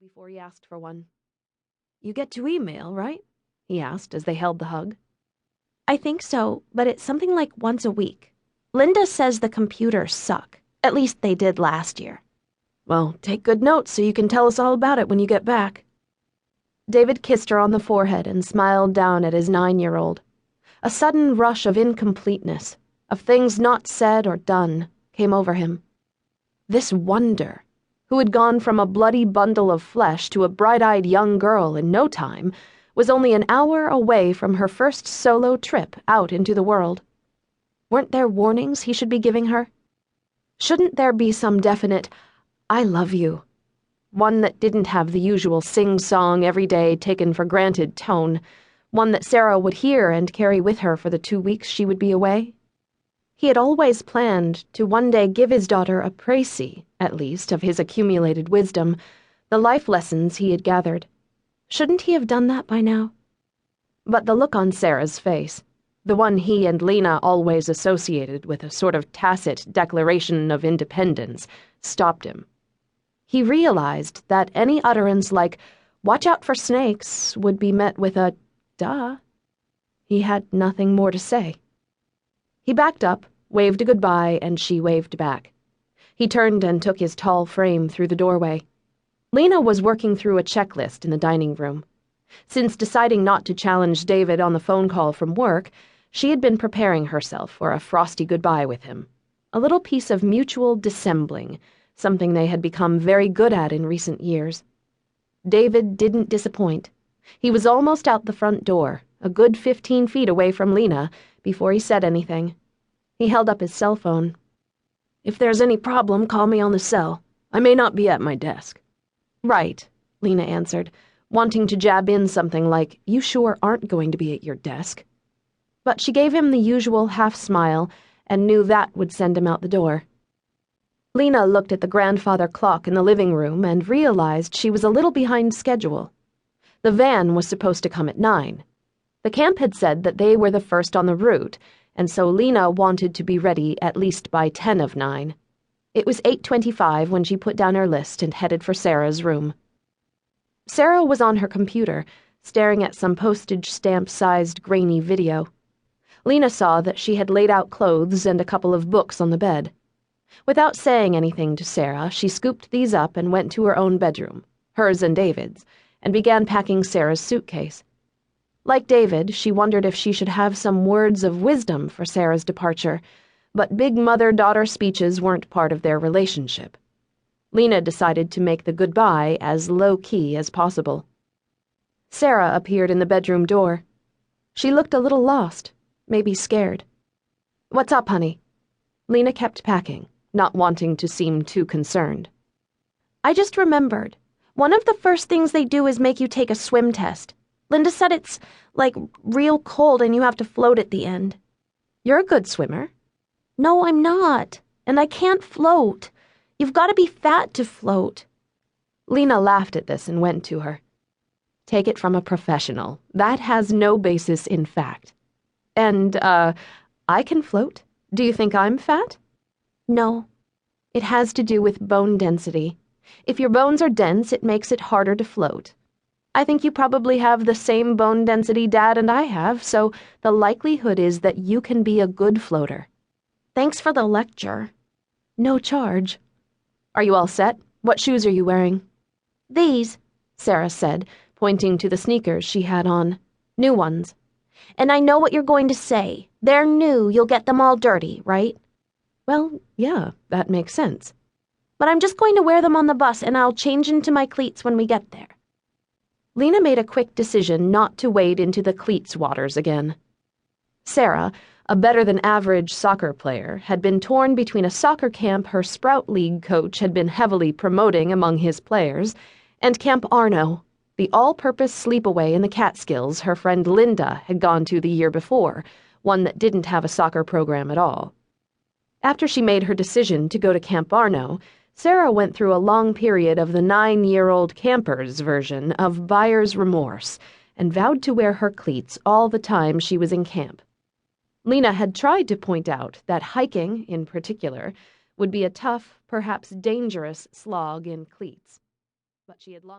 before he asked for one. "You get to email, right?" he asked as they held the hug. "I think so, but it's something like once a week. Linda says the computers suck. At least they did last year." "Well, take good notes so you can tell us all about it when you get back." David kissed her on the forehead and smiled down at his 9-year-old. A sudden rush of incompleteness, of things not said or done, came over him. This wonder, who had gone from a bloody bundle of flesh to a bright-eyed young girl in no time, was only an hour away from her first solo trip out into the world. Weren't there warnings he should be giving her? Shouldn't there be some definite, "I love you," one that didn't have the usual sing-song, everyday, taken-for-granted tone, one that Sarah would hear and carry with her for the 2 weeks she would be away? He had always planned to one day give his daughter a précis, at least, of his accumulated wisdom, the life lessons he had gathered. Shouldn't he have done that by now? But the look on Sarah's face, the one he and Lena always associated with a sort of tacit declaration of independence, stopped him. He realized that any utterance like, "Watch out for snakes," would be met with a, "Duh." He had nothing more to say. He backed up, waved a goodbye, and she waved back. He turned and took his tall frame through the doorway. Lena was working through a checklist in the dining room. Since deciding not to challenge David on the phone call from work, she had been preparing herself for a frosty goodbye with him. A little piece of mutual dissembling, something they had become very good at in recent years. David didn't disappoint. He was almost out the front door, a good 15 feet away from Lena, before he said anything. He held up his cell phone. "If there's any problem, call me on the cell. I may not be at my desk." "Right," Lena answered, wanting to jab in something like, "You sure aren't going to be at your desk." But she gave him the usual half-smile and knew that would send him out the door. Lena looked at the grandfather clock in the living room and realized she was a little behind schedule. The van was supposed to come at 9. The camp had said that they were the first on the route, and so Lena wanted to be ready at least by 10 of 9. It was 8:25 when she put down her list and headed for Sarah's room. Sarah was on her computer, staring at some postage stamp-sized grainy video. Lena saw that she had laid out clothes and a couple of books on the bed. Without saying anything to Sarah, she scooped these up and went to her own bedroom, hers and David's, and began packing Sarah's suitcase. Like David, she wondered if she should have some words of wisdom for Sarah's departure, but big mother-daughter speeches weren't part of their relationship. Lena decided to make the goodbye as low-key as possible. Sarah appeared in the bedroom door. She looked a little lost, maybe scared. "What's up, honey?" Lena kept packing, not wanting to seem too concerned. "I just remembered. One of the first things they do is make you take a swim test. Linda said it's, like, real cold and you have to float at the end." "You're a good swimmer." "No, I'm not. And I can't float. You've got to be fat to float." Lena laughed at this and went to her. "Take it from a professional. That has no basis in fact. And, I can float. Do you think I'm fat?" "No." "It has to do with bone density. If your bones are dense, it makes it harder to float. I think you probably have the same bone density Dad and I have, so the likelihood is that you can be a good floater." "Thanks for the lecture." "No charge. Are you all set? What shoes are you wearing?" "These," Sarah said, pointing to the sneakers she had on. New ones. "And I know what you're going to say. They're new, you'll get them all dirty, right?" "Well, yeah, that makes sense." "But I'm just going to wear them on the bus and I'll change into my cleats when we get there." Lena made a quick decision not to wade into the cleats waters again. Sarah, a better-than-average soccer player, had been torn between a soccer camp her Sprout League coach had been heavily promoting among his players, and Camp Arno, the all-purpose sleepaway in the Catskills her friend Linda had gone to the year before, one that didn't have a soccer program at all. After she made her decision to go to Camp Arno, Sarah went through a long period of the 9-year-old camper's version of buyer's remorse and vowed to wear her cleats all the time she was in camp. Lena had tried to point out that hiking, in particular, would be a tough, perhaps dangerous slog in cleats, but she had long